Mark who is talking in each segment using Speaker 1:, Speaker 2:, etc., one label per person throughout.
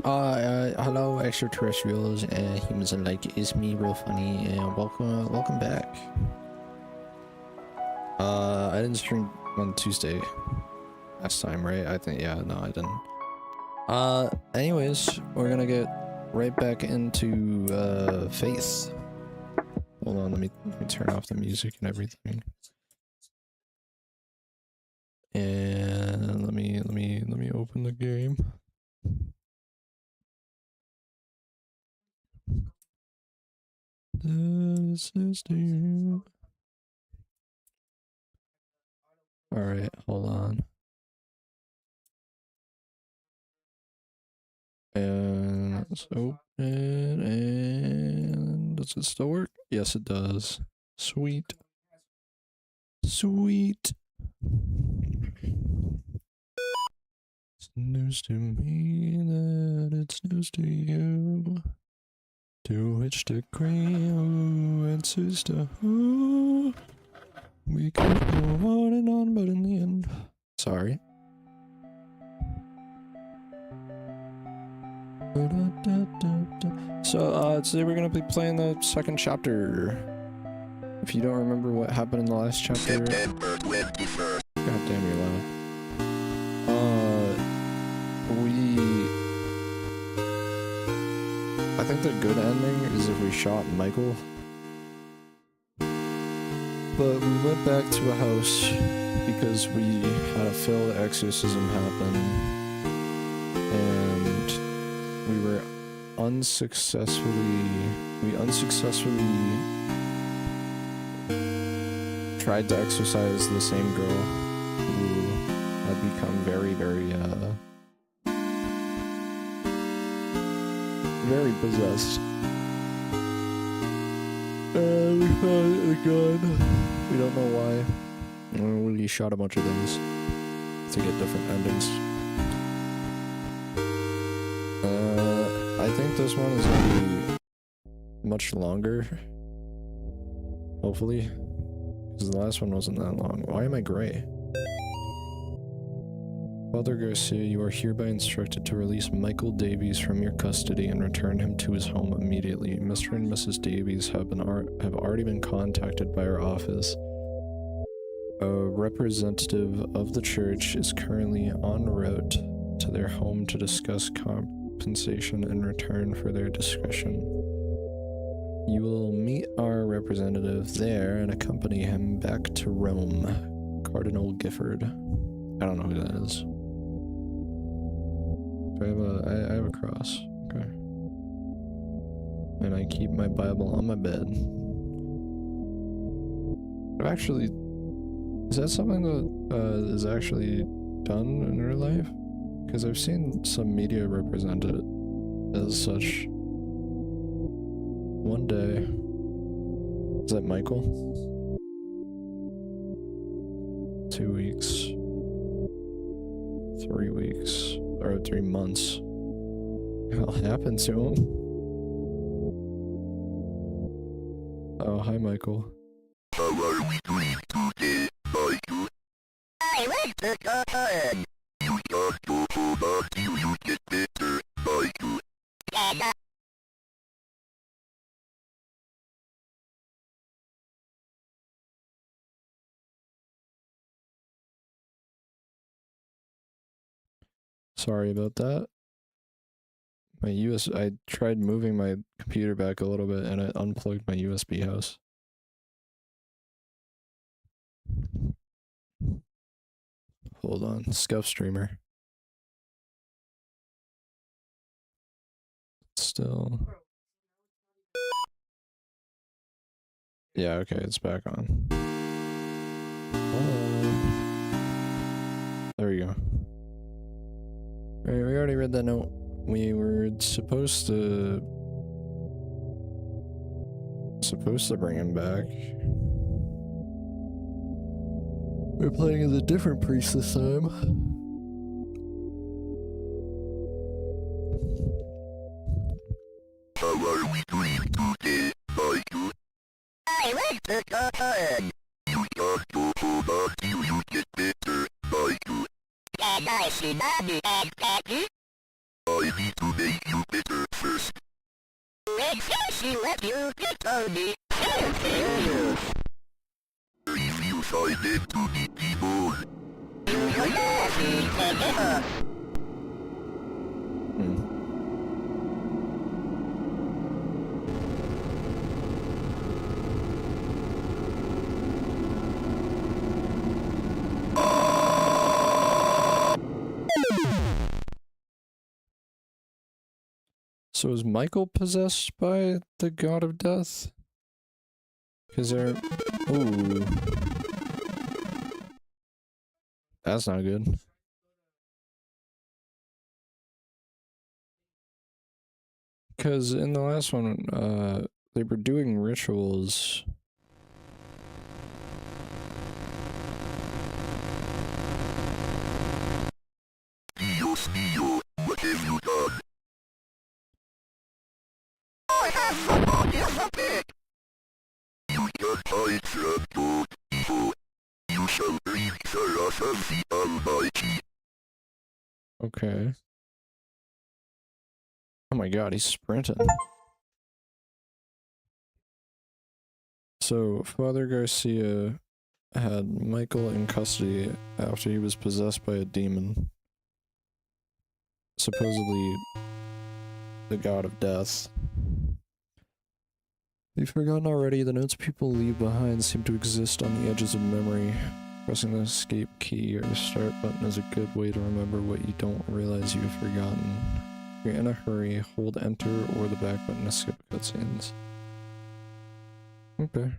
Speaker 1: Hello extraterrestrials and humans alike, it's me, Real Funny, and welcome back. I didn't stream on Tuesday last time, right? I think, yeah, no, I didn't. Anyways, we're gonna get right back into, Faith. Hold on, let me turn off the music and everything. And let me open the game. Alright, hold on. And let's open it, and does it still work? Yes, it does. Sweet. Sweet. It's news to me that it's news to you. To which degree, who answers to who? We could go on and on, but in the end... Sorry. So, today we're gonna be playing the second chapter. If you don't remember what happened in the last chapter...
Speaker 2: September 21st.
Speaker 1: God damn, you're loud. I think the good ending is if we shot Michael. But we went back to a house because we had a failed exorcism happen. And we were unsuccessfully tried to exorcise the same girl who had become very possessed. We found a gun. We don't know why. We shot a bunch of things to get different endings. I think this one is gonna be much longer. Hopefully. Because the last one wasn't that long. Why am I gray? Father Garcia, you are hereby instructed to release Michael Davies from your custody and return him to his home immediately. Mr. and Mrs. Davies have already been contacted by our office. A representative of the church is currently en route to their home to discuss compensation in return for their discretion. You will meet our representative there and accompany him back to Rome. Cardinal Gifford. I don't know who that is. I have a cross. Okay. And I keep my Bible on my bed. Actually, is that something that is actually done in real life? Because I've seen some media represent it as such. One day. Is that Michael? 2 weeks. 3 weeks. Or 3 months. What happened to him? Oh, hi Michael.
Speaker 2: How are we doing today, Michael?
Speaker 3: I like the cotton.
Speaker 2: You just go home until you get better, Michael.
Speaker 3: Yeah.
Speaker 1: Sorry about that. I tried moving my computer back a little bit and it unplugged my USB house. Hold on, Scuff Streamer. Still. Yeah, okay, it's back on. There we go. Alright, we already read that note. We were supposed to bring him back. We're playing as a different priest this time.
Speaker 2: How are we doing today, Michael?
Speaker 3: I like the cotton.
Speaker 2: You just go home until you get better, Michael.
Speaker 3: Can I see Mommy and Daddy?
Speaker 2: I I need to make you better first.
Speaker 3: Make sure she let you pick on me. Thank you.
Speaker 2: If you find them to be people,
Speaker 3: You have to take it up.
Speaker 1: So is Michael possessed by the god of death? Because they're... Ooh. That's not good. Because in the last one, they were doing rituals.
Speaker 2: Dios mío, what have you done?
Speaker 3: I have someone else a bit.
Speaker 2: You can't hide from God, evil. You shall breathe the wrath of the Almighty.
Speaker 1: Okay. Oh my god, he's sprinting. So, Father Garcia had Michael in custody after he was possessed by a demon. Supposedly the god of death. You've forgotten already, the notes people leave behind seem to exist on the edges of memory. Pressing the escape key or the start button is a good way to remember what you don't realize you've forgotten. If you're in a hurry, hold enter or the back button to skip cutscenes. Okay.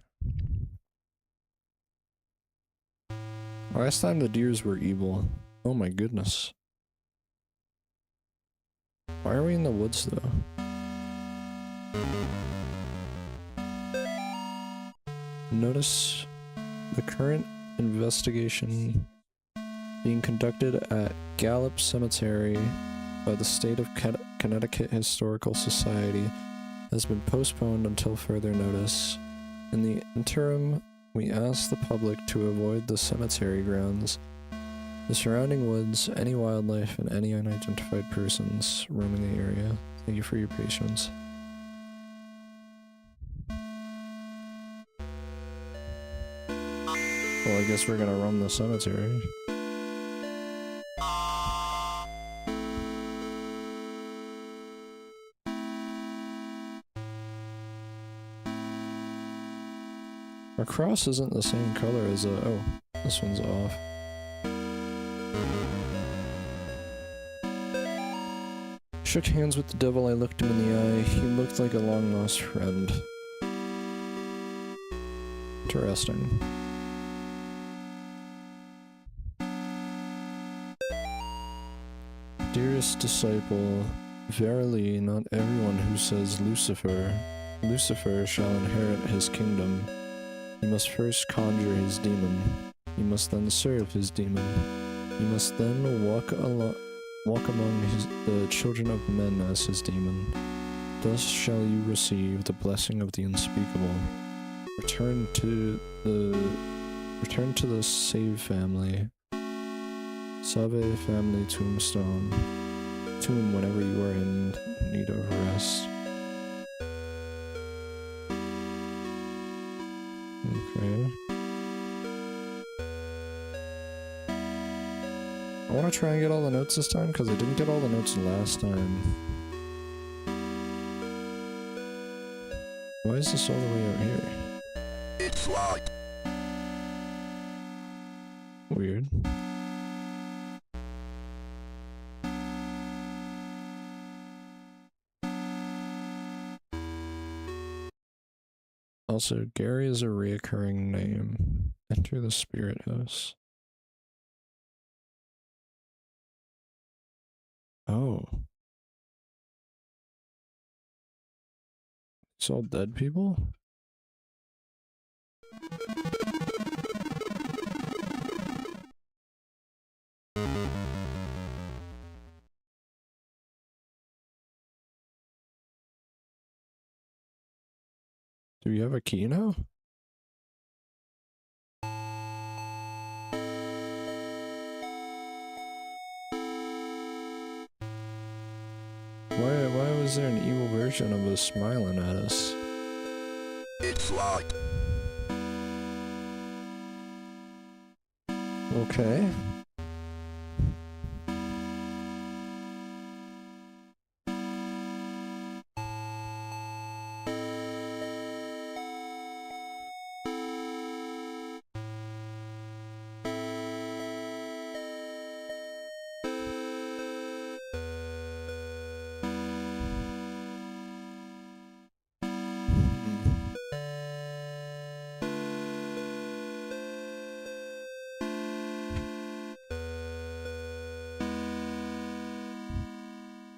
Speaker 1: Last time the deers were evil. Oh my goodness. Why are we in the woods though? Notice the current investigation being conducted at Gallup Cemetery by the State of Connecticut Historical Society has been postponed until further notice. In the interim, we ask the public to avoid the cemetery grounds, the surrounding woods, any wildlife, and any unidentified persons roaming the area. Thank you for your patience. Well, I guess we're gonna roam the cemetery. Our cross isn't the same color as oh, this one's off. Shook hands with the devil, I looked him in the eye. He looked like a long-lost friend. Interesting. Dearest disciple, verily not everyone who says Lucifer shall inherit his kingdom. You must first conjure his demon. You must then serve his demon. You must then walk among the children of men as his demon. Thus shall you receive the blessing of the unspeakable. Return to the Save family. Save family tombstone. Tomb whenever you are in need of rest. Okay. I want to try and get all the notes this time because I didn't get all the notes last time. Why is this all the way out here?
Speaker 2: It's locked.
Speaker 1: Weird. Also, Gary is a reoccurring name. Enter the spirit house. Oh. It's all dead people? Do you have a key now? is there an evil version of us smiling at us?
Speaker 2: It's like
Speaker 1: Okay.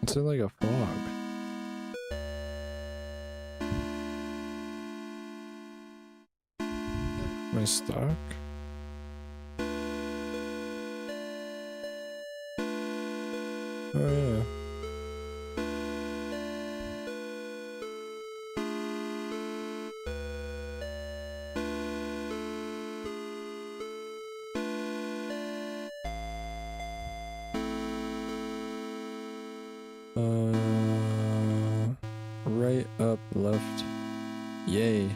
Speaker 1: It's like a fog. Am I stuck? Oh yeah. Right, up, left. Yay.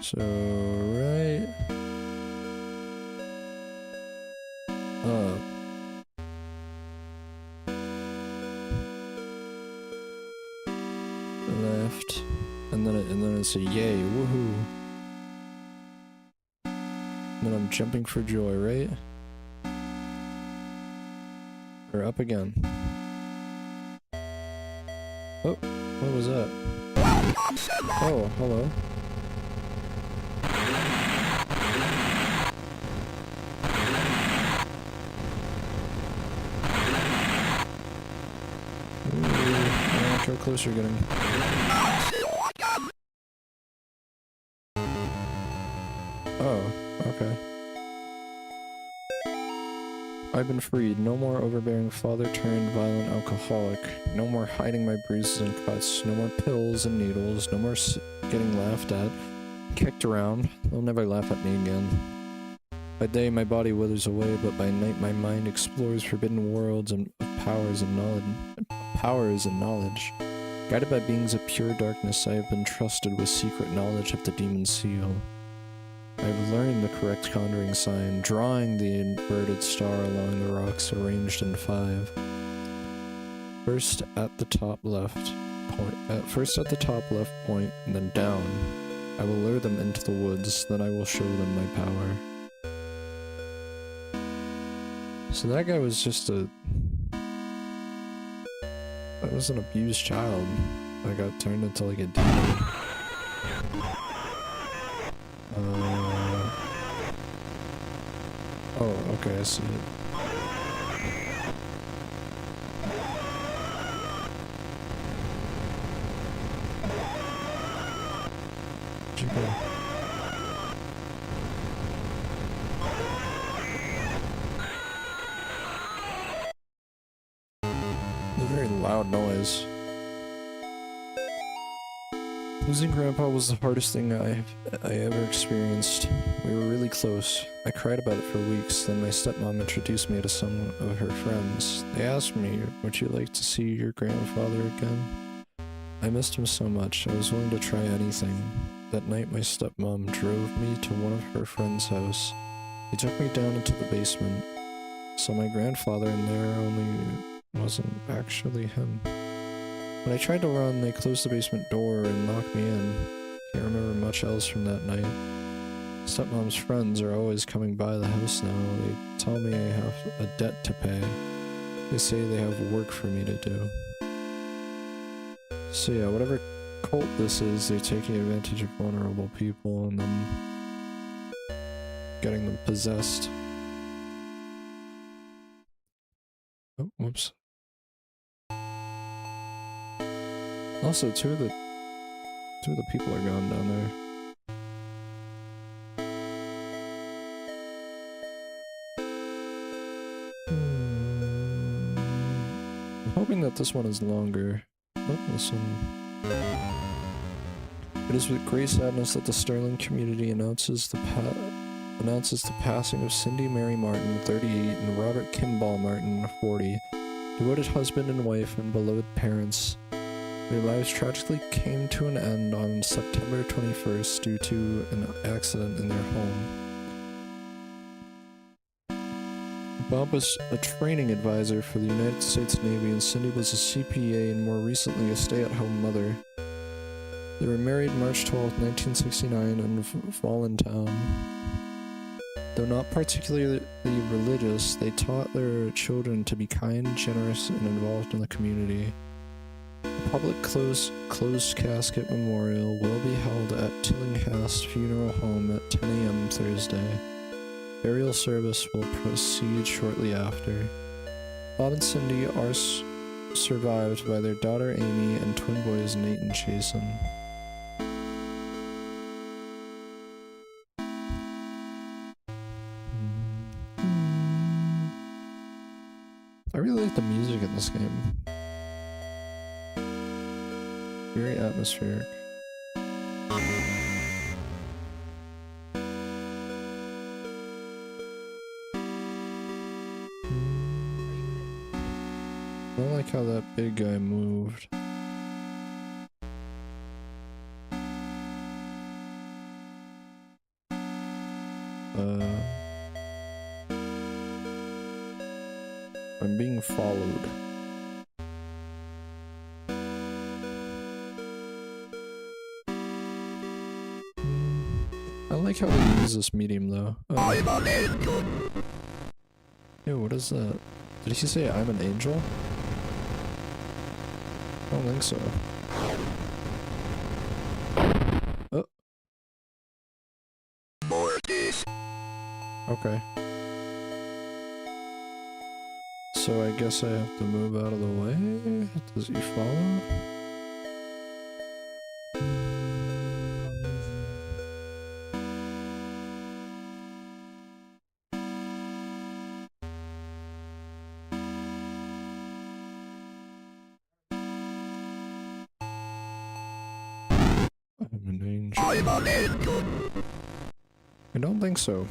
Speaker 1: So, right. Up. Left. And then it's a yay, woohoo. And then I'm jumping for joy, right? Or up again. Oh, what was that? Oh, hello. Ooh, watch how close you're getting. Oh, okay. I've been freed. No more overbearing father turned violent alcoholic. No more hiding my bruises and cuts. No more pills and needles. No more getting laughed at, kicked around. They'll never laugh at me again. By day my body withers away, but by night my mind explores forbidden worlds and powers and knowledge. Guided by beings of pure darkness, I have been trusted with secret knowledge of the demon seal. I have learned the correct conjuring sign, drawing the inverted star along the rocks arranged in 5. First at the top left point, and then down. I will lure them into the woods, then I will show them my power. So that guy was just that was an abused child that got turned into like a demon. Oh, okay, I see it. Where'd you go? It's a very loud noise. Losing Grandpa was the hardest thing I ever experienced. We were really close. I cried about it for weeks, then my stepmom introduced me to some of her friends. They asked me, would you like to see your grandfather again? I missed him so much, I was willing to try anything. That night my stepmom drove me to one of her friend's house. He took me down into the basement. Saw my grandfather in there, only wasn't actually him. When I tried to run, they closed the basement door and locked me in. Can't remember much else from that night. Stepmom's friends are always coming by the house now. They tell me I have a debt to pay. They say they have work for me to do. So yeah, whatever cult this is, they're taking advantage of vulnerable people and then getting them possessed. Oh, whoops. Also, two of the people are gone down there. I'm hoping that this one is longer. Oh, this one. It is with great sadness that the Sterling community announces the passing of Cindy Mary Martin, 38, and Robert Kimball Martin, 40. Devoted husband and wife and beloved parents, their lives tragically came to an end on September 21st due to an accident in their home. Bob was a training advisor for the United States Navy, and Cindy was a CPA and more recently a stay-at-home mother. They were married March 12, 1969 in Voluntown. Though not particularly religious, they taught their children to be kind, generous, and involved in the community. A public closed casket memorial will be held at Tillinghast Funeral Home at 10 a.m. Thursday. Burial service will proceed shortly after. Bob and Cindy are survived by their daughter Amy and twin boys Nate and Jason. I really like the music in this game. Very atmospheric. I don't like how that big guy moved. I'm being followed. I like how they use this medium though. Ew, what is that? Did he say I'm an angel? I don't think so. Oh. Okay. So I guess I have to move out of the way? Does he follow? I'm an angel. I don't think so.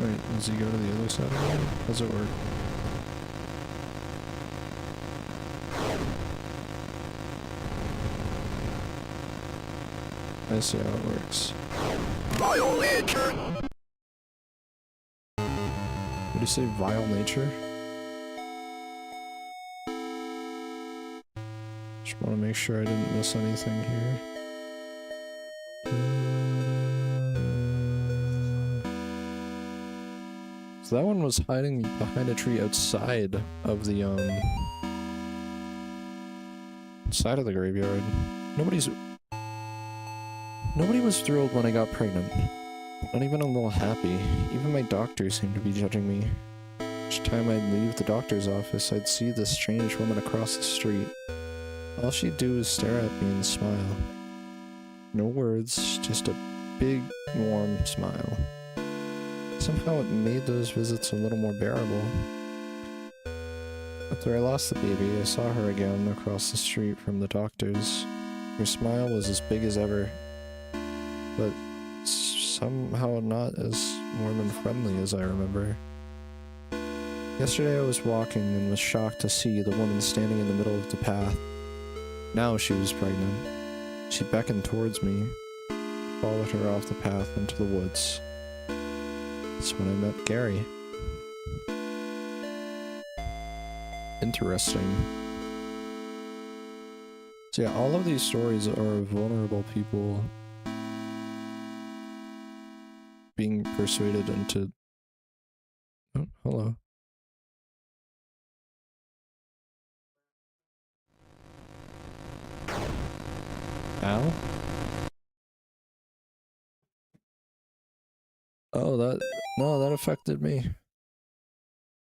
Speaker 1: Wait, does he go to the other side again? How does it work? I see how it works. Did he say vile nature? Just want to make sure I didn't miss anything here. So that one was hiding behind a tree outside of the side of the graveyard. Nobody was thrilled when I got pregnant. Not even a little happy. Even my doctor seemed to be judging me. Each time I'd leave the doctor's office, I'd see this strange woman across the street. All she'd do is stare at me and smile. No words, just a big, warm smile. Somehow it made those visits a little more bearable. After I lost the baby, I saw her again across the street from the doctor's. Her smile was as big as ever, but somehow not as warm and friendly as I remember. Yesterday I was walking and was shocked to see the woman standing in the middle of the path. Now she was pregnant. She beckoned towards me, followed her off the path into the woods. That's when I met Gary. Interesting. So yeah, all of these stories are vulnerable people being persuaded into... Oh, hello. Al? Oh, that affected me.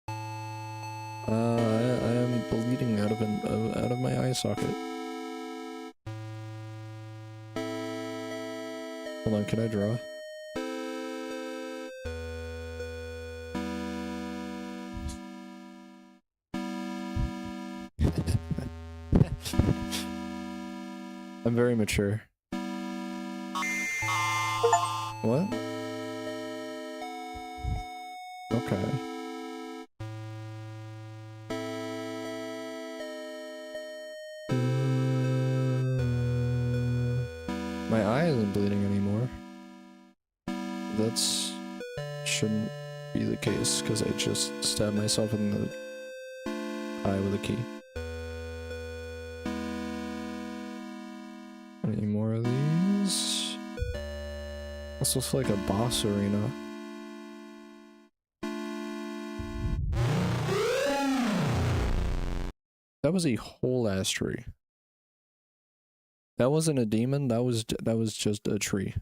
Speaker 1: I am bleeding out of my eye socket. Hold on, can I draw? I'm very mature. What? Okay. My eye isn't bleeding anymore. That's... shouldn't be the case, because I just stabbed myself in the eye with a key. Any more of these? This looks like a boss arena. That was a whole ass tree. That wasn't a demon, that was just a tree.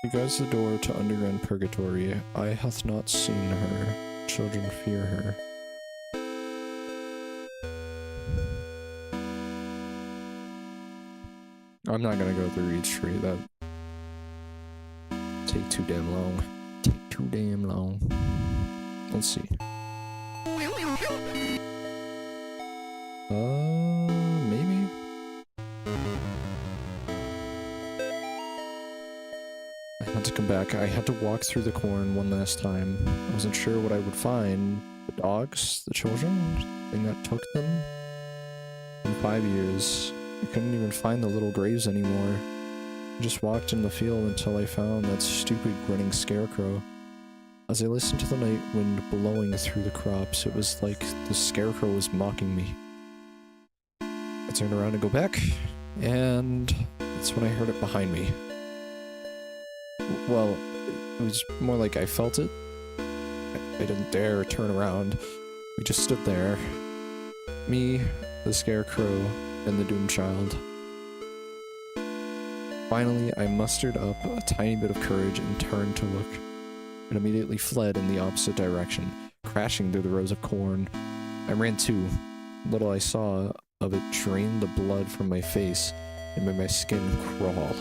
Speaker 1: She guards the door to underground purgatory. Eye hath not seen her. Children fear her. I'm not gonna go through each tree. That take too damn long. Take too damn long. Let's see. Maybe. I had to come back. I had to walk through the corn one last time. I wasn't sure what I would find. The dogs? The children? The thing that took them? In 5 years. I couldn't even find the little graves anymore. I just walked in the field until I found that stupid grinning scarecrow. As I listened to the night wind blowing through the crops, it was like the scarecrow was mocking me. I turned around to go back, and that's when I heard it behind me. Well, it was more like I felt it. I didn't dare turn around. We just stood there. Me, the scarecrow, and the doomed child. Finally, I mustered up a tiny bit of courage and turned to look. It immediately fled in the opposite direction, crashing through the rows of corn. I ran too. Little I saw of it drained the blood from my face and made my skin crawl.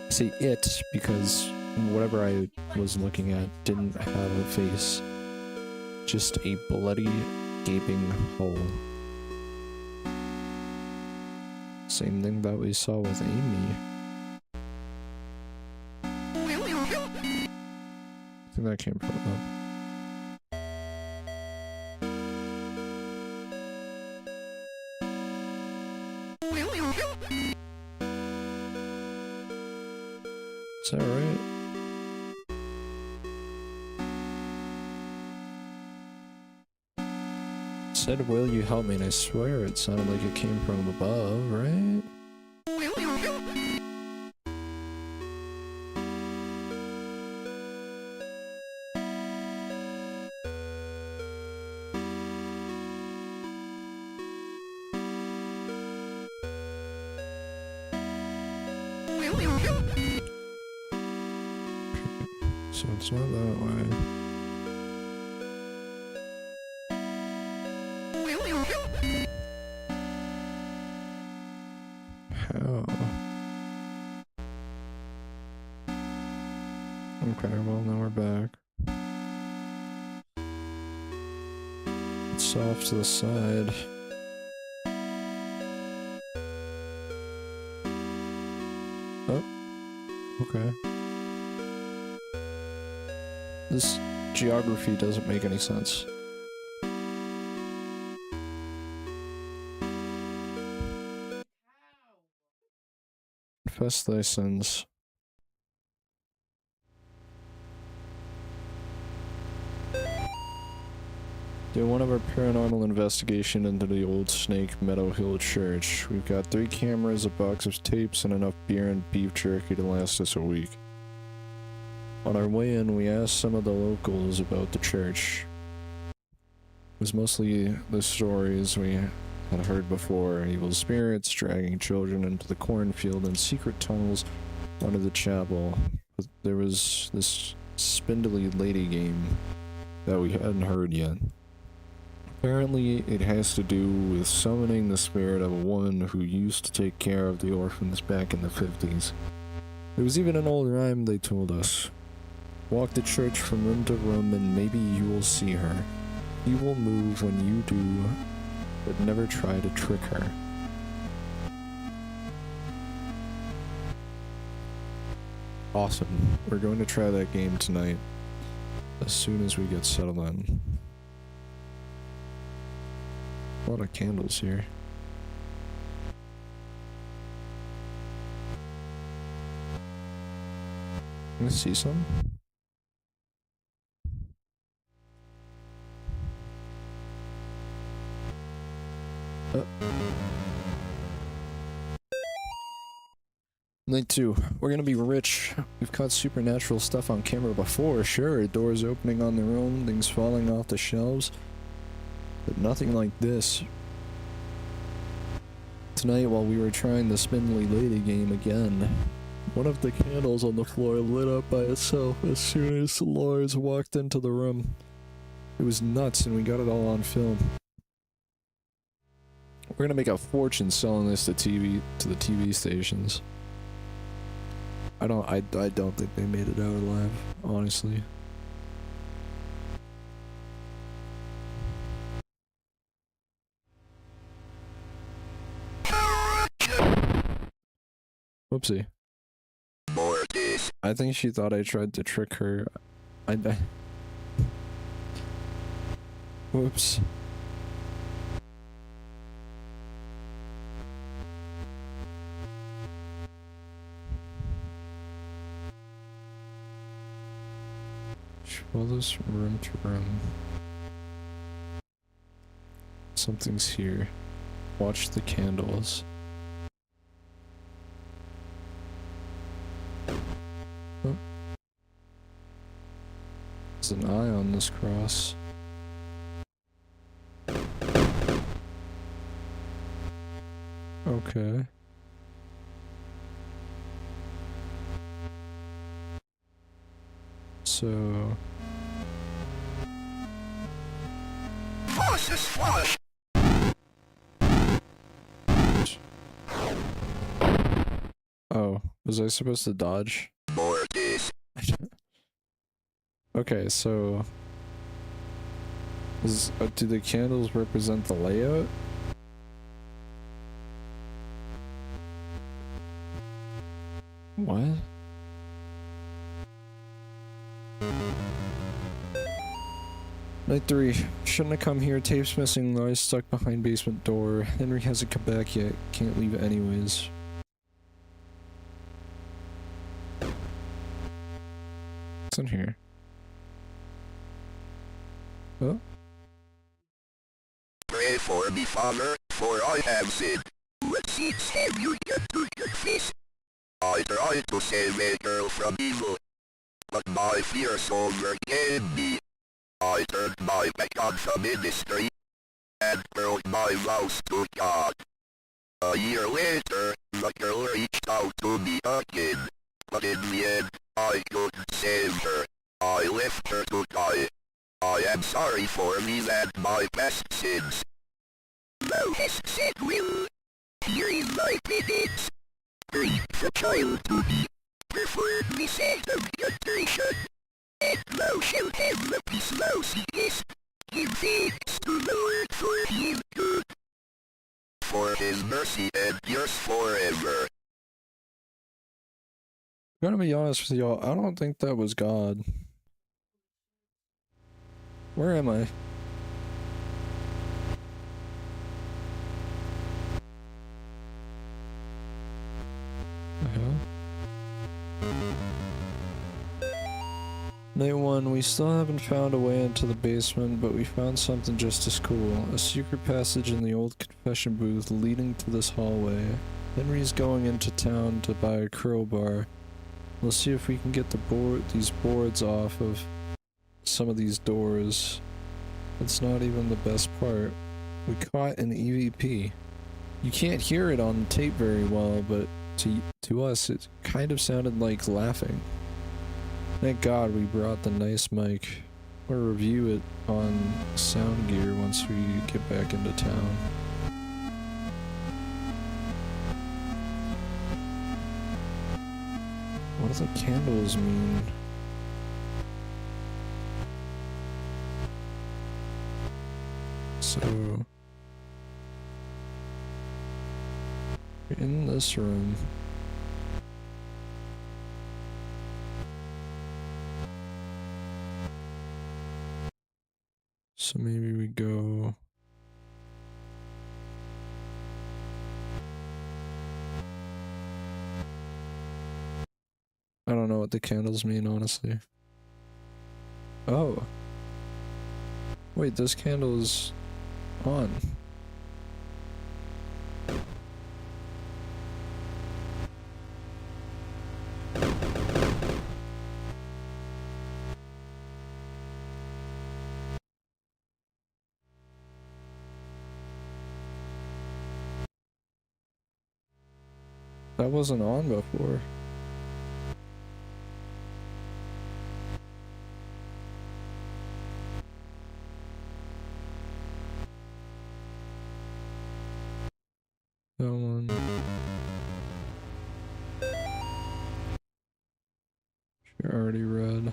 Speaker 1: I say it because whatever I was looking at didn't have a face. Just a bloody, gaping hole. Same thing that we saw with Amy. I think that came from them. Is that right? It said, will you help me? And I swear it sounded like it came from above, right? So it's not that way. How? Okay, well now we're back. It's off to the side. Oh, okay. This geography doesn't make any sense. Confess thy sins. Doing one of our paranormal investigation into the old Snake Meadow Hill Church. We've got 3 cameras, a box of tapes, and enough beer and beef jerky to last us a week. On our way in, we asked some of the locals about the church. It was mostly the stories we had heard before, evil spirits dragging children into the cornfield and secret tunnels under the chapel. But there was this spindly lady game that we hadn't heard yet. Apparently, it has to do with summoning the spirit of a woman who used to take care of the orphans back in the 50s. There was even an old rhyme they told us. Walk the church from room to room and maybe you will see her. You will move when you do, but never try to trick her. Awesome. We're going to try that game tonight as soon as we get settled in. A lot of candles here. Can I see some? Night 2. We're gonna be rich. We've caught supernatural stuff on camera before, sure. Doors opening on their own, things falling off the shelves. But nothing like this. Tonight, while we were trying the spindly lady game again, one of the candles on the floor lit up by itself as soon as Lars walked into the room. It was nuts and we got it all on film. We're gonna make a fortune selling this to the TV stations. I don't think they made it out alive, honestly. Whoopsie. I think she thought I tried to trick her. Whoops. Follows from room to room. Something's here. Watch the candles. Oh. There's an eye on this cross. Okay. So...
Speaker 2: Flash!
Speaker 1: Oh, was I supposed to dodge? Okay, so... do the candles represent the layout? What? Night 3. Shouldn't have come here. Tape's missing. Lars stuck behind basement door. Henry hasn't come back yet. Can't leave anyways. What's in here? Oh?
Speaker 2: Pray for me, Father, for I have sinned. What sins have you done to your face? I tried to save a girl from evil, but my fears overcame me. I turned my back on the ministry and broke my vows to God. A year later, the girl reached out to me again, but in the end, I couldn't save her. I left her to die. I am sorry for me and my past sins. Thou hast said will. Here is my penance. Bring the child to me. Perform the sanctification. And thou shalt have the peace thou seekest. Give thanks to the Lord for he is good. For his mercy endures forever.
Speaker 1: I'm gonna be honest with y'all, I don't think that was God. Where am I? The hell? Night 1, we still haven't found a way into the basement, but we found something just as cool. A secret passage in the old confession booth leading to this hallway. Henry's going into town to buy a crowbar. Let's see if we can get these boards off of some of these doors. It's not even the best part. We caught an EVP. You can't hear it on tape very well, but to us it kind of sounded like laughing. Thank God we brought the nice mic. We'll review it on sound gear once we get back into town. What do the candles mean? So in this room. So maybe we go. I don't know what the candles mean, honestly. Oh. Wait, this candle is on. That wasn't on before. That one. She already read.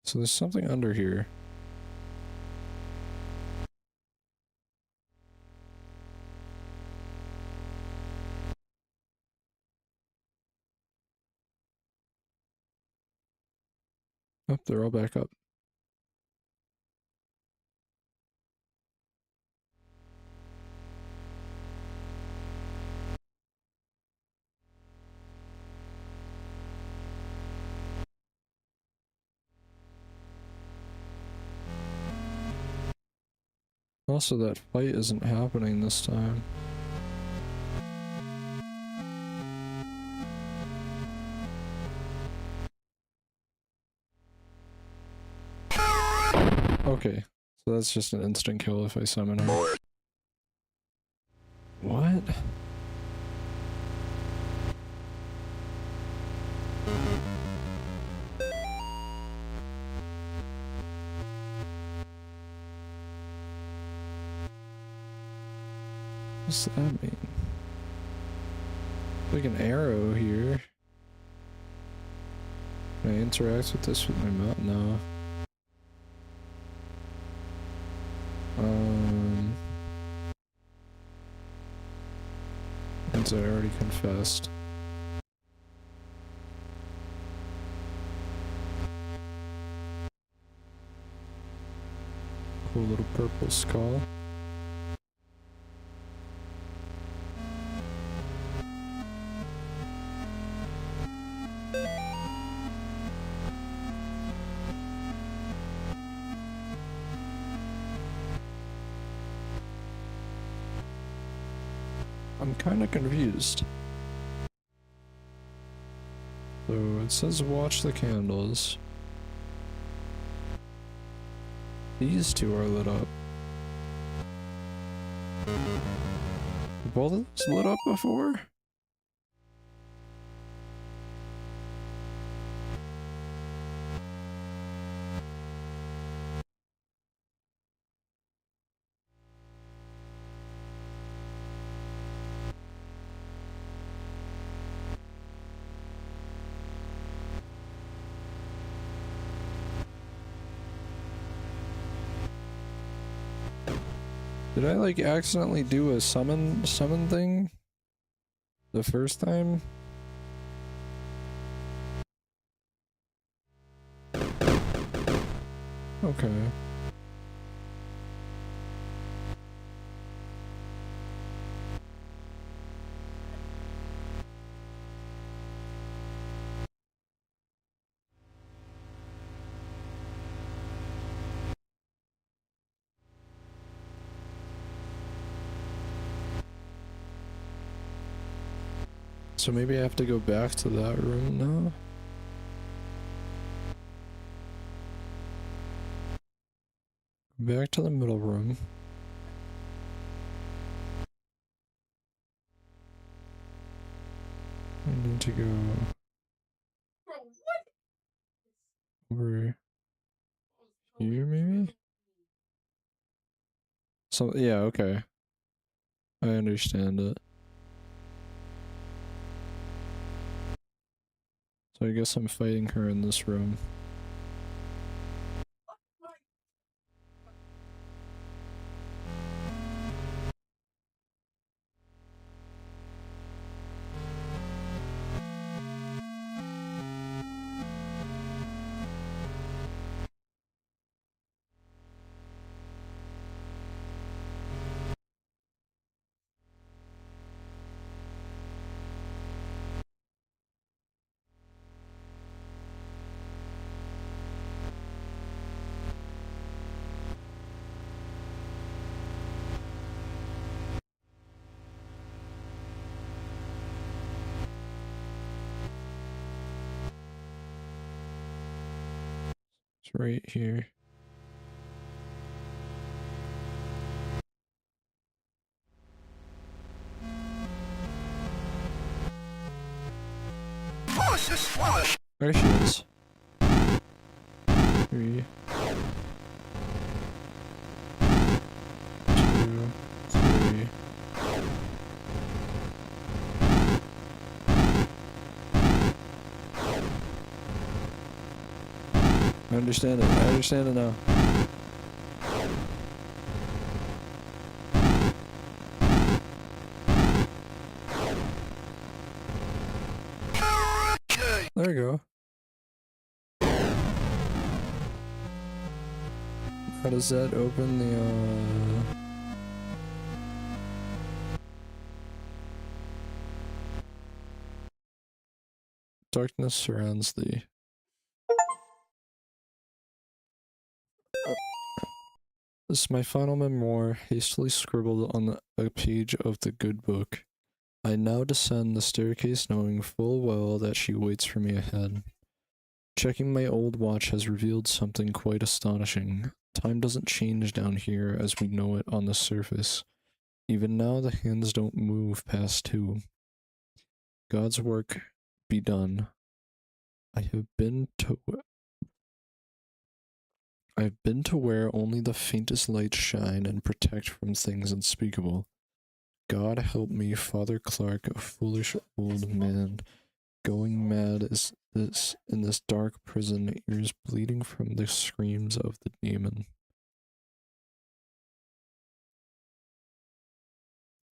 Speaker 1: So there's something under here. Oh, they're all back up. Also, that fight isn't happening this time. Okay, so that's just an instant kill if I summon her.
Speaker 2: More.
Speaker 1: What? What's that mean? Like an arrow here. Can I interact with this with my mouth? No. Since I already confessed. Cool little purple skull. I'm kinda confused. So it says watch the candles. These two are lit up. Were both of those lit up before? Did I like accidentally do a summon thing the first time? Okay. So maybe I have to go back to that room now? Back to the middle room. I need to go over here maybe? So yeah, okay. I understand it. So I guess I'm fighting her in this room. It's right here. There she is. 3, 2, 3. I understand it. I understand it now. There we go. How does that open the, Darkness surrounds thee. This is my final memoir, hastily scribbled on a page of the good book. I now descend the staircase knowing full well that she waits for me ahead. Checking my old watch has revealed something quite astonishing. Time doesn't change down here as we know it on the surface. Even now the hands don't move past 2. God's work be done. I have been to where only the faintest lights shine and protect from things unspeakable. God help me, Father Clark, a foolish old man, going mad is this in this dark prison, ears bleeding from the screams of the demon.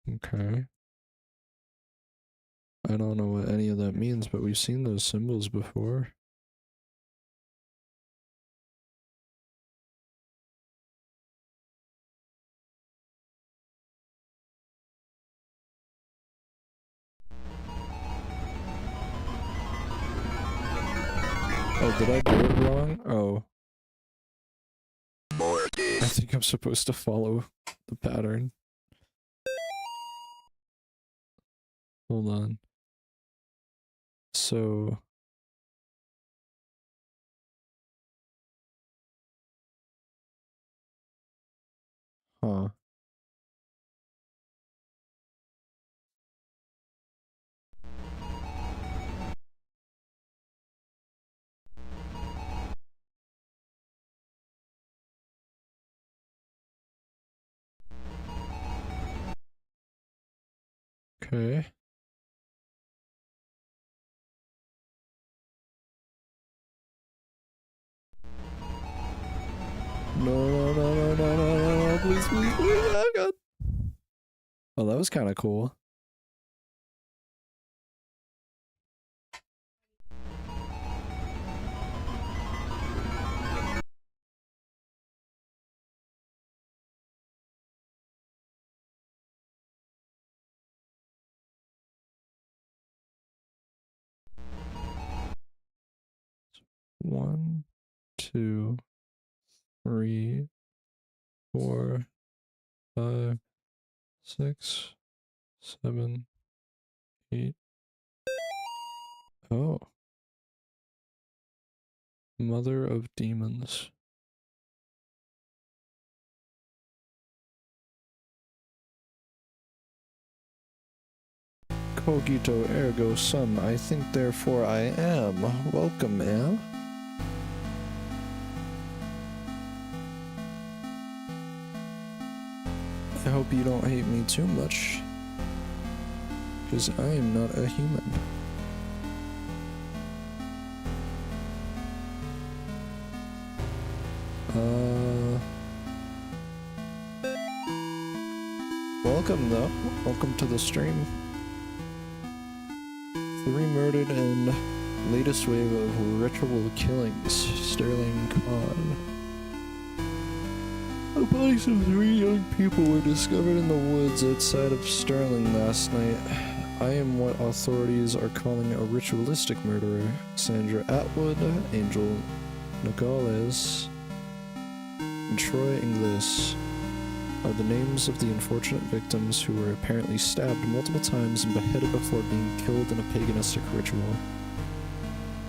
Speaker 1: Okay. I don't know what any of that means, but we've seen those symbols before. Oh, did I do it wrong? Oh. I think I'm supposed to follow the pattern. Hold on. So... Huh. Okay. No, please, oh god. Oh, that was kind of cool. One, 2, 3, 4, 5, 6, 7, 8. Oh. Mother of Demons. Cogito ergo sum, I think therefore I am. Welcome, ma'am. I hope you don't hate me too much, because I am not a human. Welcome though. Welcome to the stream. 3 murdered and latest wave of ritual killings. Sterling Khan. The bodies of 3 young people were discovered in the woods outside of Sterling last night. I am what authorities are calling a ritualistic murderer. Sandra Atwood, Angel Nogales, and Troy Inglis are the names of the unfortunate victims who were apparently stabbed multiple times and beheaded before being killed in a paganistic ritual.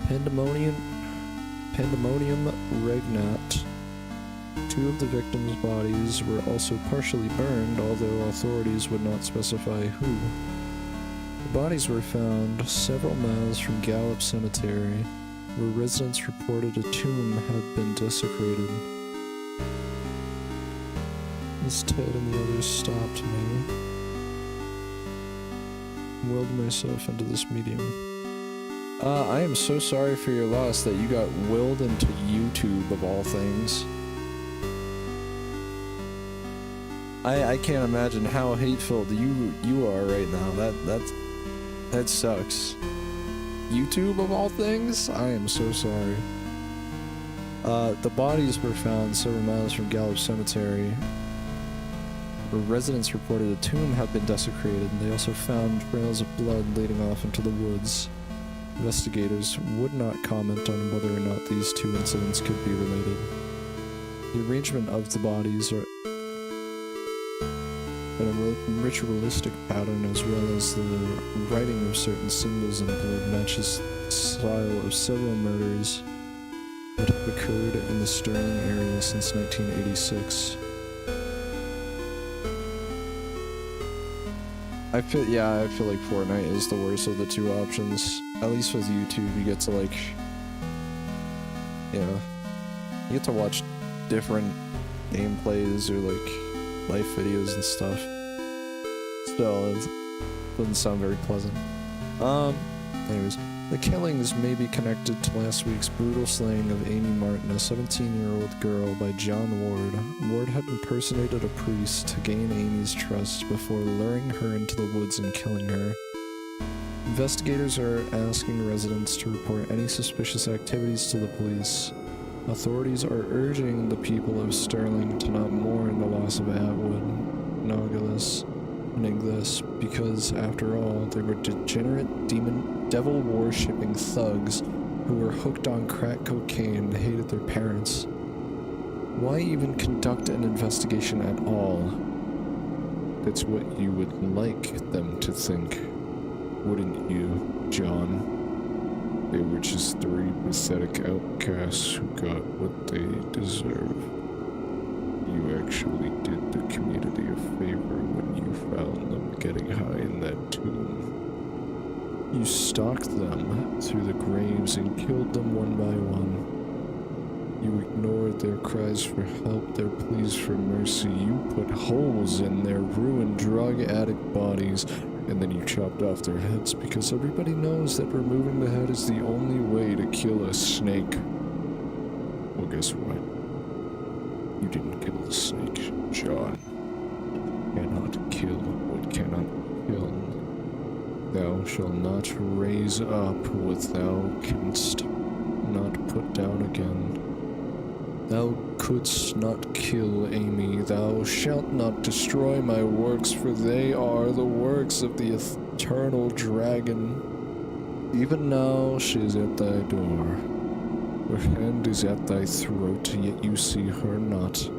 Speaker 1: Pandemonium regnat. 2 of the victims' bodies were also partially burned, although authorities would not specify who. The bodies were found several miles from Gallup Cemetery, where residents reported a tomb had been desecrated. As Ted and the others stopped me, I willed myself into this medium. I am so sorry for your loss that you got willed into YouTube of all things. I can't imagine how hateful you are right now. That sucks. YouTube of all things? I am so sorry. The bodies were found several miles from Gallup Cemetery, where residents reported a tomb had been desecrated, and they also found trails of blood leading off into the woods. Investigators would not comment on whether or not these 2 incidents could be related. The arrangement of the bodies are in a ritualistic pattern, as well as the writing of certain symbols in blood, matches the style of several murders that have occurred in the Sterling area since 1986. I feel like Fortnite is the worst of the 2 options. At least with YouTube, you get to you get to watch different gameplays or life videos and stuff. Still, it doesn't sound very pleasant. Anyways, the killings may be connected to last week's brutal slaying of Amy Martin, a 17-year-old girl, by John Ward. Ward had impersonated a priest to gain Amy's trust before luring her into the woods and killing her. Investigators are asking residents to report any suspicious activities to the police. Authorities are urging the people of Sterling to not mourn the loss of Atwood, Nogales, and Inglis, because, after all, they were degenerate, devil-worshipping thugs who were hooked on crack cocaine and hated their parents. Why even conduct an investigation at all? That's what you would like them to think, wouldn't you, John? They were just 3 pathetic outcasts who got what they deserve. You actually did the community a favor when you found them getting high in that tomb. You stalked them through the graves and killed them one by one. You ignored their cries for help, their pleas for mercy. You put holes in their ruined drug addict bodies, and then you chopped off their heads because everybody knows that removing the head is the only way to kill a snake. Well, guess what? You didn't kill the snake, John. You cannot kill what cannot be killed. Thou shalt not raise up what thou canst not put down again. Thou couldst not kill Amy. Thou shalt not destroy my works, for they are the works of the eternal dragon. Even now she is at thy door. Her hand is at thy throat, yet you see her not.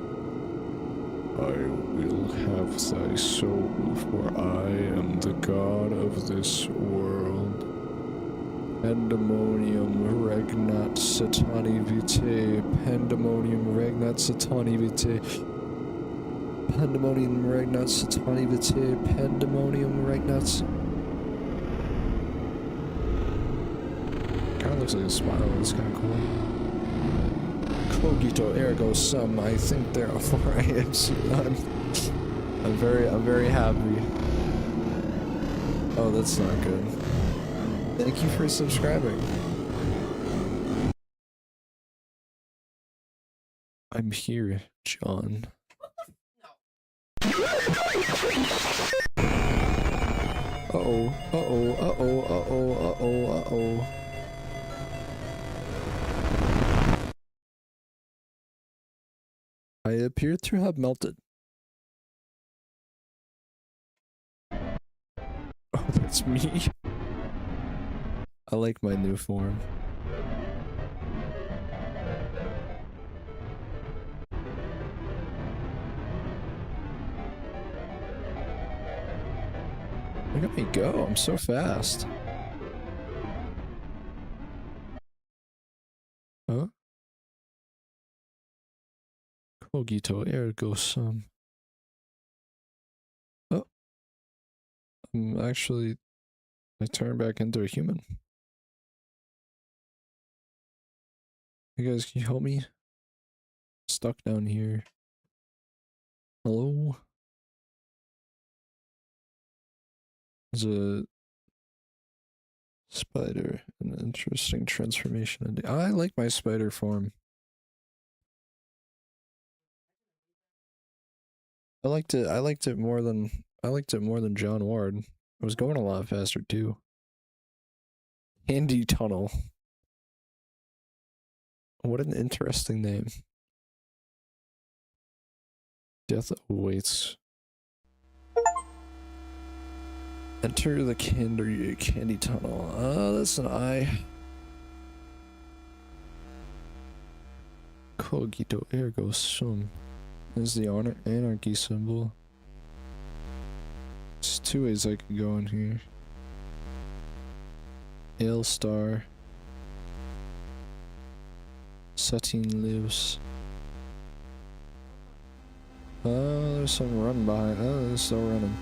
Speaker 1: I will have thy soul, for I am the god of this world. Pandemonium regnat satani vitae. Pandemonium regnat satani vitae. Pandemonium regnat satani vitae. Pandemonium regnat. Kinda looks like a spiral. It's kinda cool. Cogito ergo sum. I think therefore I am. I'm very happy. Oh, that's not good. Thank you for subscribing. I'm here, John. Uh-oh, uh-oh, uh-oh, uh-oh, uh-oh, uh-oh. I appear to have melted. Oh, that's me. I like my new form. Look at me go, I'm so fast. Huh? Cogito ergo sum. Oh. Actually, I turn back into a human. You guys, can you help me? Stuck down here. Hello? There's a spider, an interesting transformation. I like my spider form. I liked it more than John Ward. It was going a lot faster too. Handy Tunnel. What an interesting name. Death awaits. Enter the candy tunnel. That's an I. Cogito ergo sum is the anarchy symbol. There's two ways I could go in here. Ale star. Satine lives. Oh, there's some run behind. Oh, they're still running.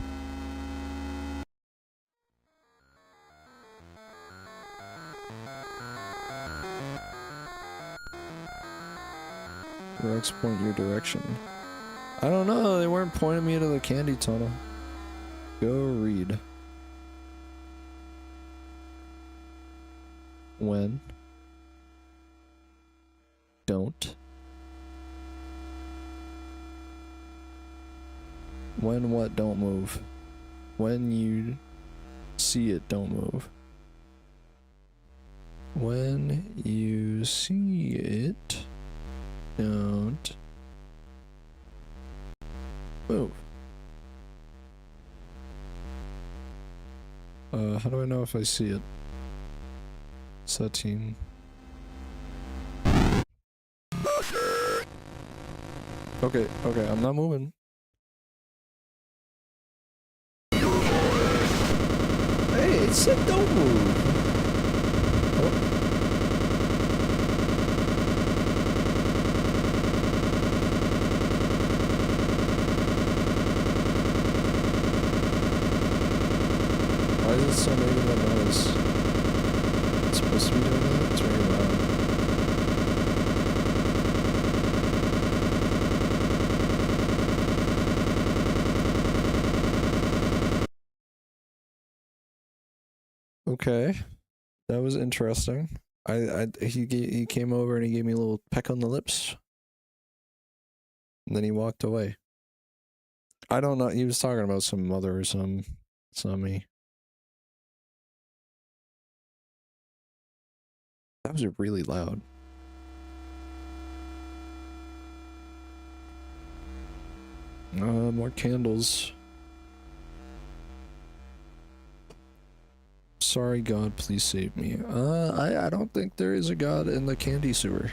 Speaker 1: Rex point your direction. I don't know, they weren't pointing me to the candy tunnel. Go read. When? Don't. When what? Don't move. When you see it, don't move. When you see it, don't move. How do I know if I see it? Satine. Okay, I'm not moving. Hey, it said don't move. Oh. Why is it still making that noise? It's supposed to be doing that? It's very loud. Okay, that was interesting. He came over and he gave me a little peck on the lips, and then he walked away. I don't know. He was talking about some mother or some me. That was really loud. More candles. Sorry, God, please save me. I don't think there is a God in the candy sewer.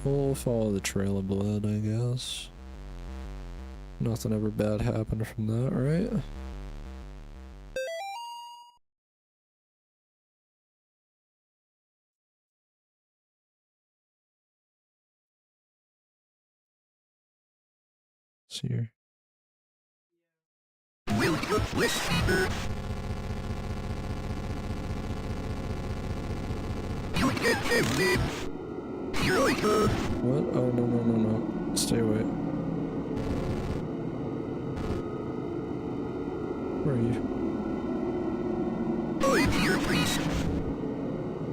Speaker 1: We'll follow the trail of blood, I guess. Nothing ever bad happened from that, right? See here.
Speaker 2: Will you listen? You get him. Here I go.
Speaker 1: What? Oh, no. Stay away.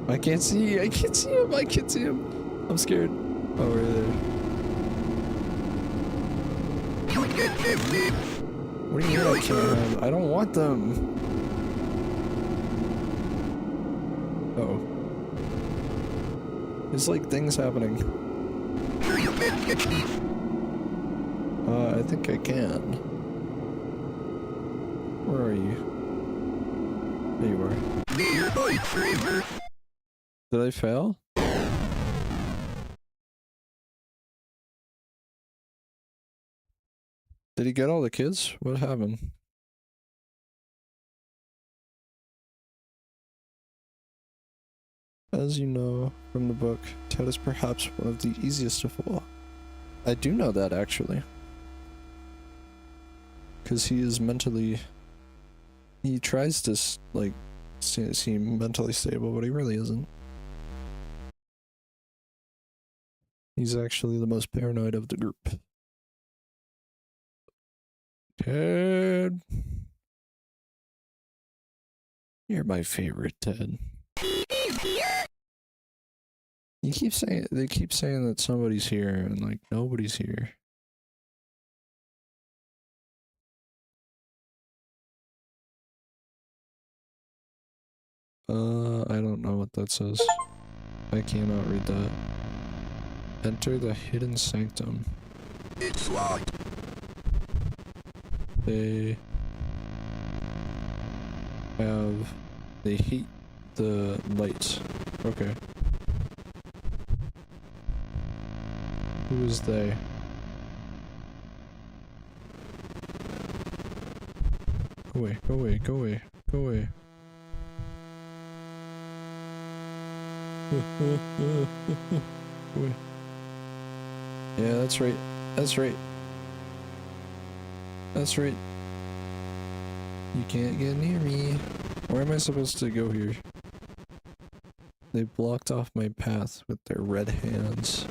Speaker 1: I can't see. I can't see him. I can't see him. I'm scared. Oh, right there. What do you mean I can't have? I don't want them. Uh-oh. There's like things happening. I think I can. Where are you? There you are. Did I fail? Did he get all the kids? What happened? As you know from the book, Ted is perhaps one of the easiest to fool. I do know that, actually. Because he is mentally... He tries to, like, seem mentally stable, but he really isn't. He's actually the most paranoid of the group. Ted! You're my favorite, Ted. You keep saying, they keep saying that somebody's here, and like, nobody's here. I don't know what that says. I cannot read that. Enter the hidden sanctum.
Speaker 2: It's locked.
Speaker 1: They hate the lights. Okay. Who is they? Go away, go away, go away, go away. Go away. Yeah, that's right. That's right. That's right. You can't get near me. Where am I supposed to go here? They blocked off my path with their red hands.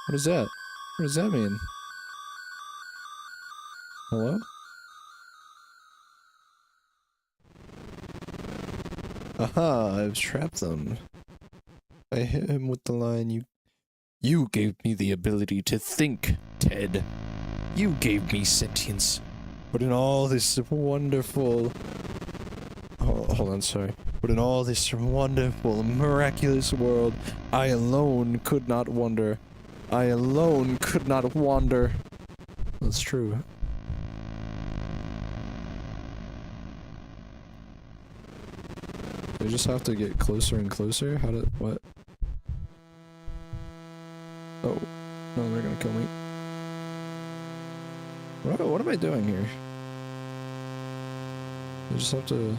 Speaker 1: What is that? What does that mean? Hello? Aha, I've trapped them. I hit him with the line, You gave me the ability to think, Ted. You gave me sentience. But in all this wonderful... hold on, sorry. But in all this wonderful, miraculous world, I alone could not wonder. I alone could not wander. That's true. They just have to get closer and closer? How did... what? Oh. No, they're gonna kill me. What am I doing here? I just have to...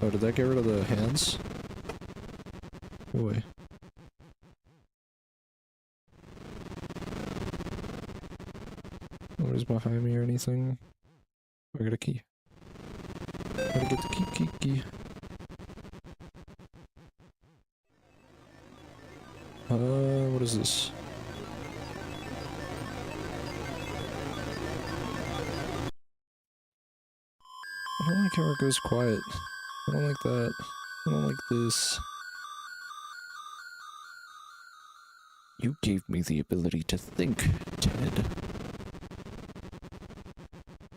Speaker 1: Oh, did that get rid of the hands? Go away. Nobody's behind me or anything. I got a key. Gotta get the key. What is this? I don't like how it goes quiet. I don't like that. I don't like this. You gave me the ability to think, Ted.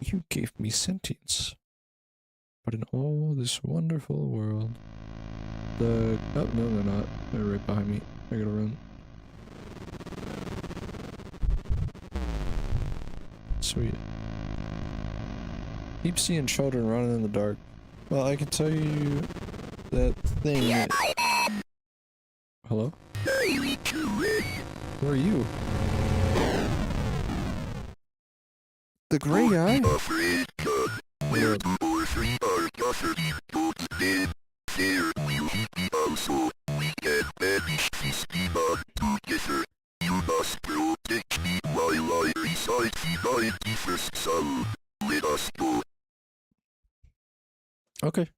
Speaker 1: You gave me sentience. But in all this wonderful world... Oh, no, they're not. They're right behind me. I gotta run. Sweet. Keep seeing children running in the dark. Well, I can tell you that thing that... Hello? Who are you? The gray guy?
Speaker 2: You must protect me while I 91st Psalm. Let us go.
Speaker 1: Okay.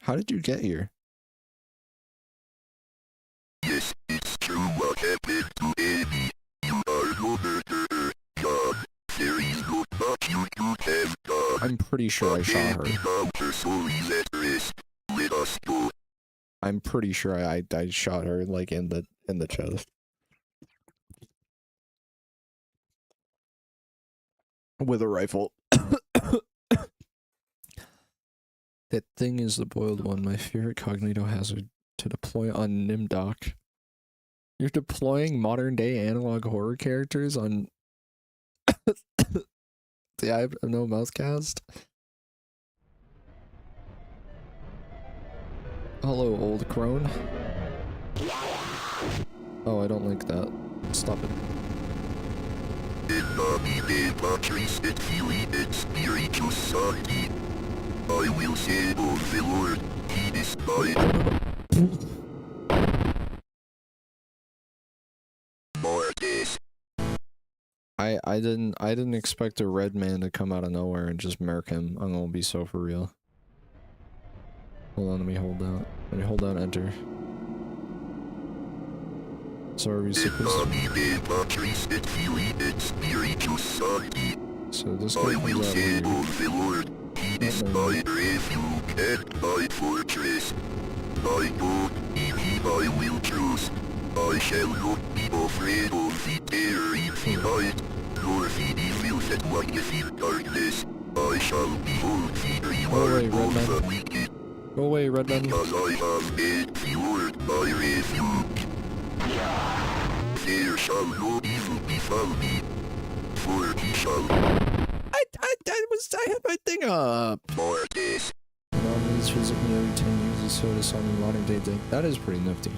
Speaker 1: How did you get here?
Speaker 2: Yes, it's true what happened to Abby. You are no murderer, God. There is no but you have done.
Speaker 1: I'm pretty sure I shot her.
Speaker 2: Now her soul is at rest. Let us go.
Speaker 1: I'm pretty sure I shot her like in the chest. With a rifle. That thing is the boiled one, my favorite cognito hazard to deploy on Nimdoc. You're deploying modern day analog horror characters on the I Have No Mouthcast? Hello, old crone. Oh, I don't like that. Stop it.
Speaker 2: I will say of the Lord, he is mine. Mortis.
Speaker 1: I didn't expect a red man to come out of nowhere and just murk him. I'm gonna be so for real. Hold on, let me hold down. Let me hold down enter. So are we supposed So this guy comes out here.
Speaker 2: The Lord, he is my refuge and my fortress. My God, in him I will trust. I shall not be afraid of the terror in the night, nor the evil that walketh in darkness. I shall behold the reward of the wicked.
Speaker 1: Go away, Redman.
Speaker 2: Because I have made the Lord my refuge. There shall no evil befall me, for he shall...
Speaker 1: I had my thing up!
Speaker 2: Mortis.
Speaker 1: Anomalies visit me every 10 years, so does some modern day thing. That is pretty nifty.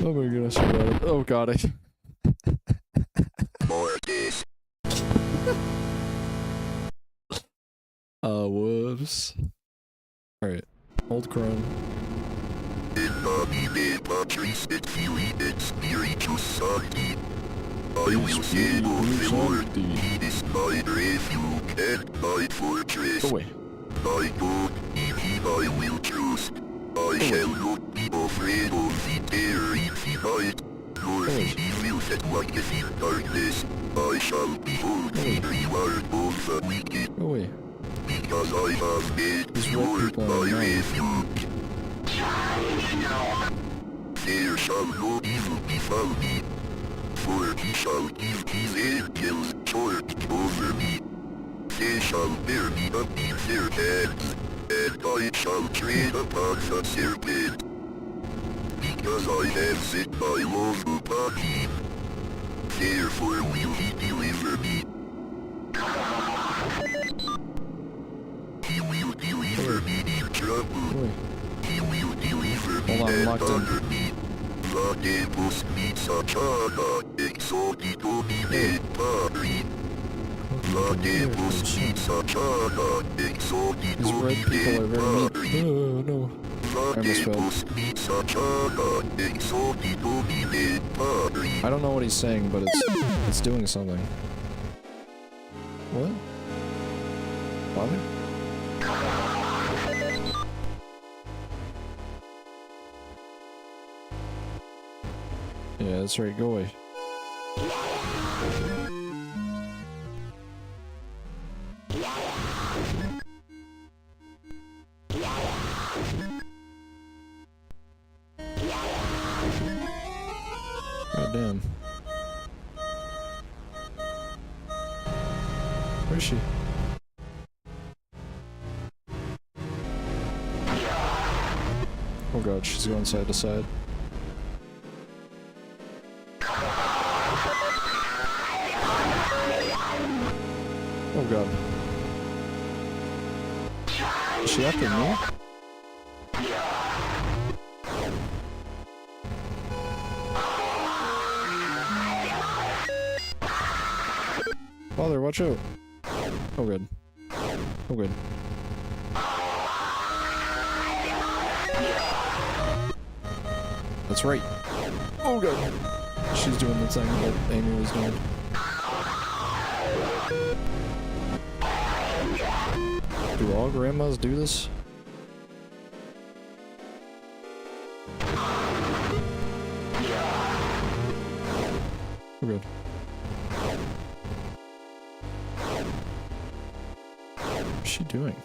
Speaker 1: Oh my goodness, I got it. Oh god,
Speaker 2: Mortis.
Speaker 1: whoops. Alright, old crone.
Speaker 2: In nomine Patris et Filii et Spiritus Sancti. I will say of the Lord, he is my refuge and my fortress.
Speaker 1: Go away.
Speaker 2: My God, in him I will trust. I shall not be afraid of the terror in the night, nor the evil that walketh in darkness. I shall behold the reward of the wicked.
Speaker 1: Go away.
Speaker 2: Because I have made the Lord my refuge. There shall no evil befall me, for he shall give his angels charge over me. They shall bear me up in their hands, and I shall tread upon the serpent. Because I have set my love upon him, therefore will he deliver me. He will deliver me in trouble. He will deliver me and honor me. La tempus mitsachana exotico mine pari. La tempus mitsachana exotico mine pari.
Speaker 1: Oh no.
Speaker 2: La tempus mitsachana exotico mine pari.
Speaker 1: I don't know what he's saying, but it's doing something. What? Father? Yeah, that's right, go away. God damn. Where is she? Oh god, she's going side to side. Oh god. Is she after me? Father, watch out. Oh good. Oh good. That's right. Oh god. She's doing the thing that Amy was doing. Do all grandmas do this? Oh good. What's she doing?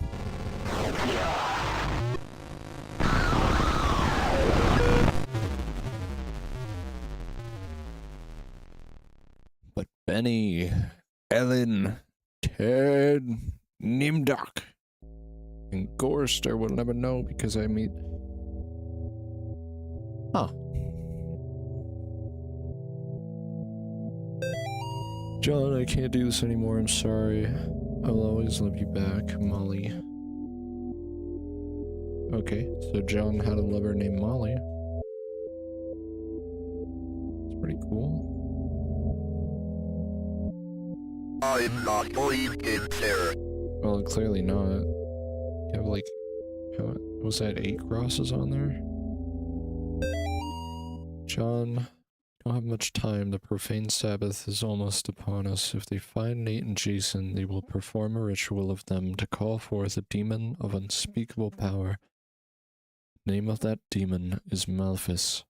Speaker 1: But Benny, Ellen, Ted, Nimdok, and Gorster will never know because I meet... Huh. John, I can't do this anymore, I'm sorry. I'll always love you back, Molly. Okay, so John had a lover named Molly. It's pretty cool.
Speaker 2: I'm not going in there.
Speaker 1: Well, clearly not. You have like, how, was that 8 crosses on there? John, don't have much time. The profane Sabbath is almost upon us. If they find Nate and Jason, they will perform a ritual of them to call forth a demon of unspeakable power. The name of that demon is Malphus.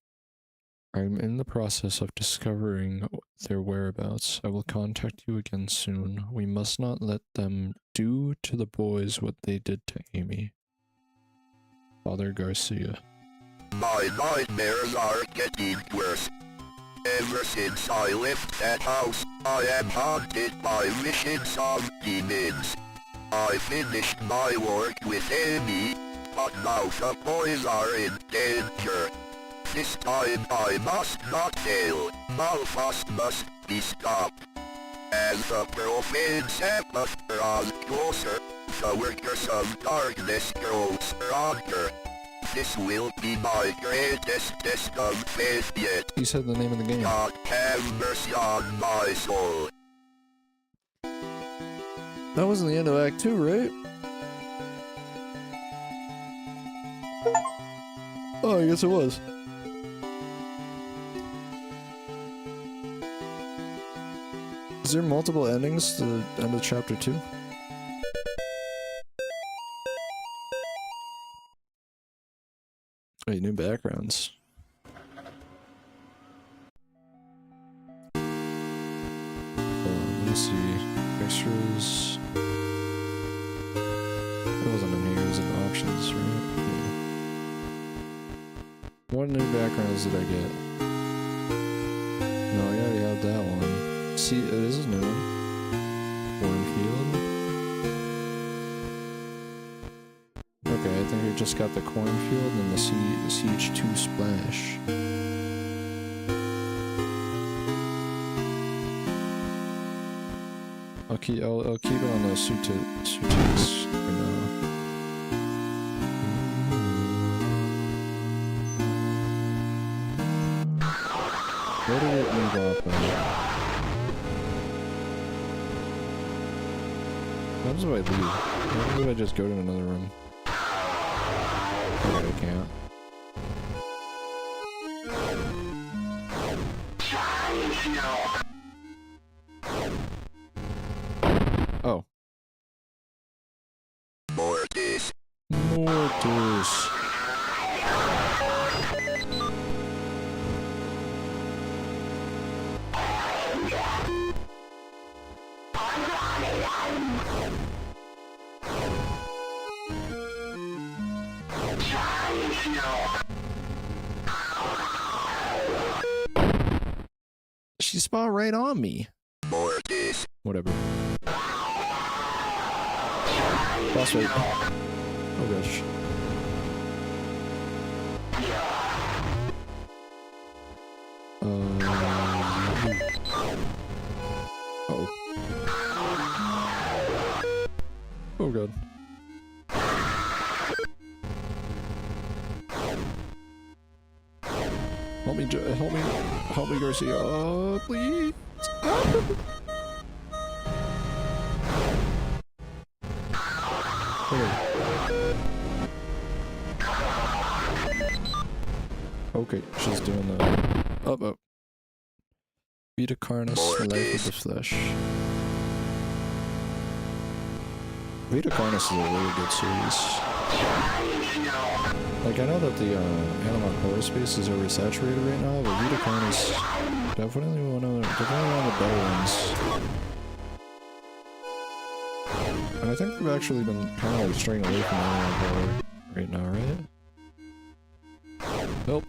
Speaker 1: I am in the process of discovering their whereabouts. I will contact you again soon. We must not let them do to the boys what they did to Amy. Father Garcia.
Speaker 2: My nightmares are getting worse. Ever since I left that house, I am haunted by visions of demons. I finished my work with Amy, but now the boys are in danger. This time I must not fail. Malphus must be stopped. As the profane Sabbath draws closer, the workers of darkness grow stronger. This will be my greatest test of faith yet.
Speaker 1: You said the name of the game.
Speaker 2: God have mercy on my soul.
Speaker 1: That wasn't the end of Act 2, right? Oh, I guess it was. Is there multiple endings to the end of chapter 2? Wait, new backgrounds. Hold on, let me see. Extras. It wasn't in here, it was in options, right? Yeah. What new backgrounds did I get? No, I already have that one. See, this is a new one. Cornfield. Okay, I think we just got the cornfield and the Siege 2 splash. I'll keep it on the Sutex for now. Where did it move off on? How do I leave? How do I just go to another room? Okay, I can't. Oh.
Speaker 2: Mortis.
Speaker 1: Mortis. She spawned right on me.
Speaker 2: Mortis.
Speaker 1: Whatever. Boss fight. Oh gosh. Uh-oh. Oh god. Help me, Garcia. Please. Okay, she's doing the up up. Vita Carnus, Life of the Flesh. Vita Carnus is a really good series. Like, I know that the Animal Horror space is oversaturated right now, but Vita Carnus definitely one of the better ones. And I think they've actually been kind of like straying away from Animal Horror right now, right? Help.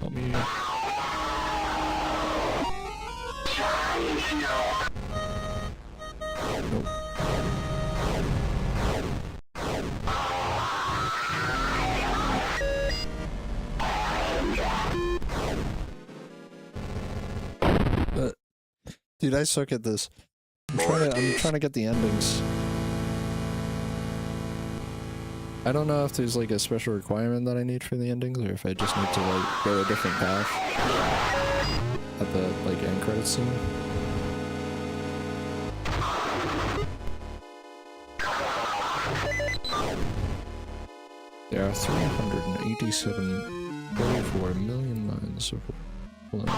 Speaker 1: Help me. Nope. Dude, I suck at this. I'm trying to get the endings. I don't know if there's like a special requirement that I need for the endings, or if I just need to like go a different path at the like end credits scene. There are 387.44 million lines of... Hold on.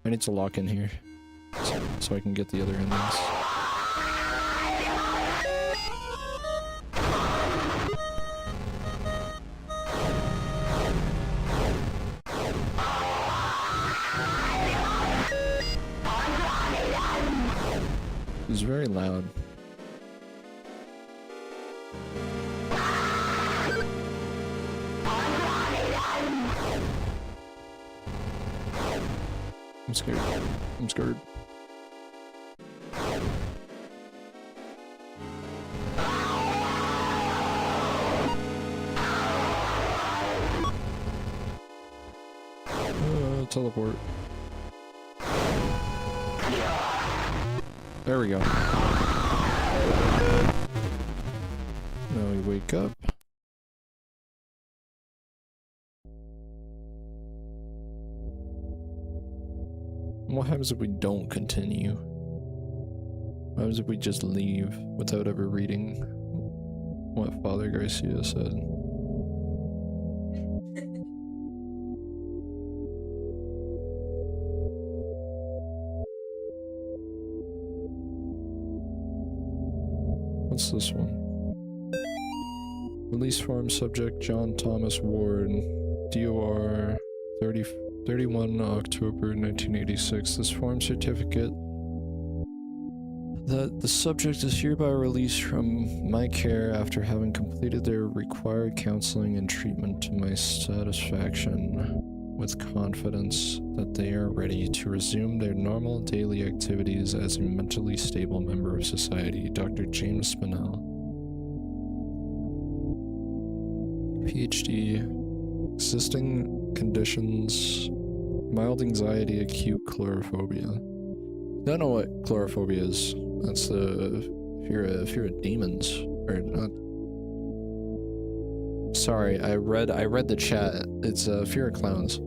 Speaker 1: I need to lock in here so I can get the other endings. It's very loud. I'm scared. I'm scared. Teleport. There we go. Now we wake up. What happens if we don't continue? What happens if we just leave without ever reading what Father Garcia said? What's this one? Release form subject John Thomas Ward, DOR 31 October 1986. This form certificate that the subject is hereby released from my care after having completed their required counseling and treatment to my satisfaction, with confidence that they are ready to resume their normal daily activities as a mentally stable member of society. Dr. James Spinell, PhD, existing conditions, mild anxiety, acute chlorophobia. Don't know what chlorophobia is. That's the fear of demons, or not. Sorry, I read the chat. It's fear of clowns.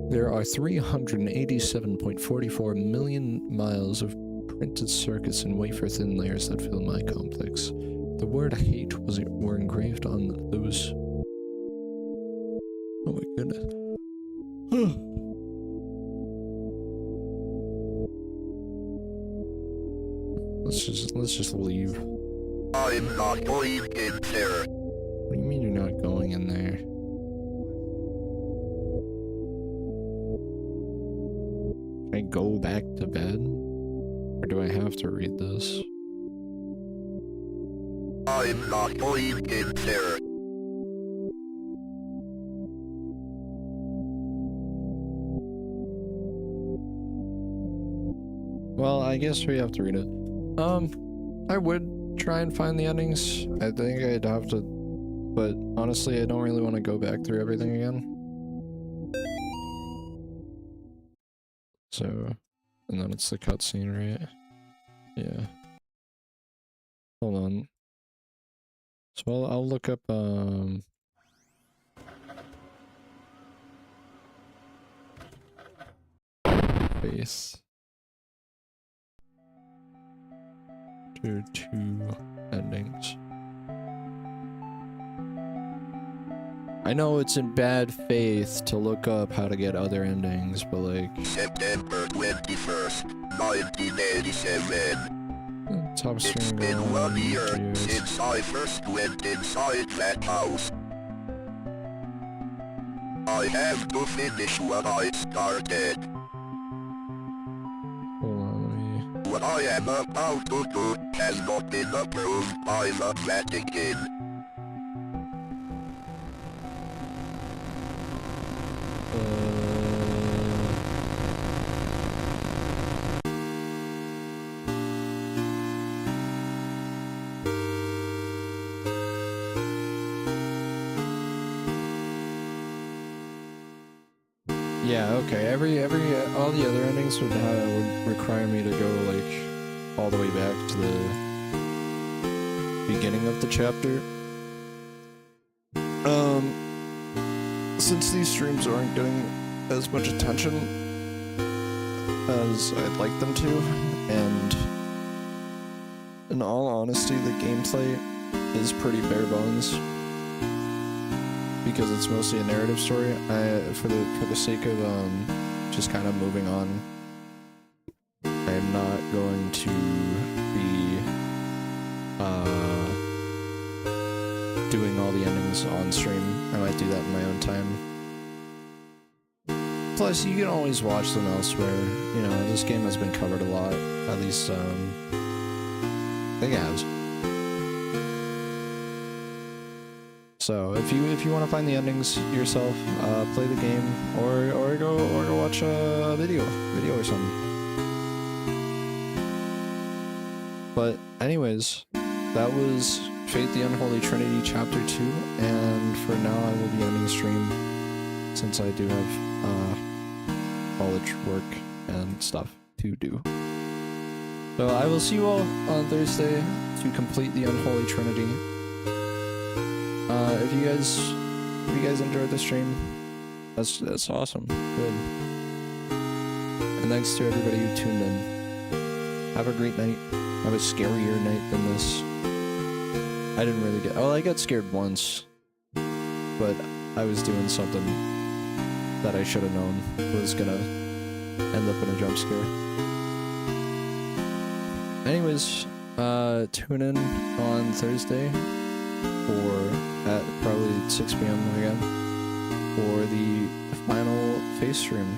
Speaker 1: There are 387.44 million miles of printed circuits and wafer-thin layers that fill my complex. The word hate were engraved on those. Oh my goodness. Let's just leave.
Speaker 2: I'm not going in there.
Speaker 1: What do you mean you're not going in there? Can I go back to bed? Or do I have to read this?
Speaker 2: I'm not going in there.
Speaker 1: Well, I guess we have to read it. I would try and find the endings. I think I'd have to, but honestly, I don't really want to go back through everything again. So, and then it's the cutscene, right? Yeah. Hold on. So I'll look up, Faith. Two endings. I know it's in bad faith to look up how to get other endings, but like...
Speaker 2: September 21st, 1987.
Speaker 1: Top
Speaker 2: It's
Speaker 1: stream
Speaker 2: been
Speaker 1: going
Speaker 2: 1 year
Speaker 1: on,
Speaker 2: since I first went inside that house. I have to finish what I started.
Speaker 1: Hold on,
Speaker 2: What I am about to do has not been approved by the Vatican.
Speaker 1: Yeah, okay. All the other endings would require me to go like all the way back to the beginning of the chapter. Since these streams aren't getting as much attention as I'd like them to, and in all honesty, the gameplay is pretty bare bones. Because it's mostly a narrative story, for the sake of just kind of moving on, I am not going to be doing all the endings on stream. I might do that in my own time. Plus, you can always watch them elsewhere. You know, this game has been covered a lot. At least, I think it has. So if you want to find the endings yourself, play the game or go watch a video or something. But anyways, that was Fate the Unholy Trinity Chapter 2, and for now I will be ending stream since I do have college work and stuff to do. So I will see you all on Thursday to complete the Unholy Trinity. If you guys enjoyed the stream, that's awesome. Good. And thanks to everybody who tuned in. Have a great night. Have a scarier night than this. I didn't really get... Oh, I got scared once. But I was doing something that I should have known was gonna end up in a jump scare. Anyways, tune in on Thursday at probably 6 p.m. again for the final face stream.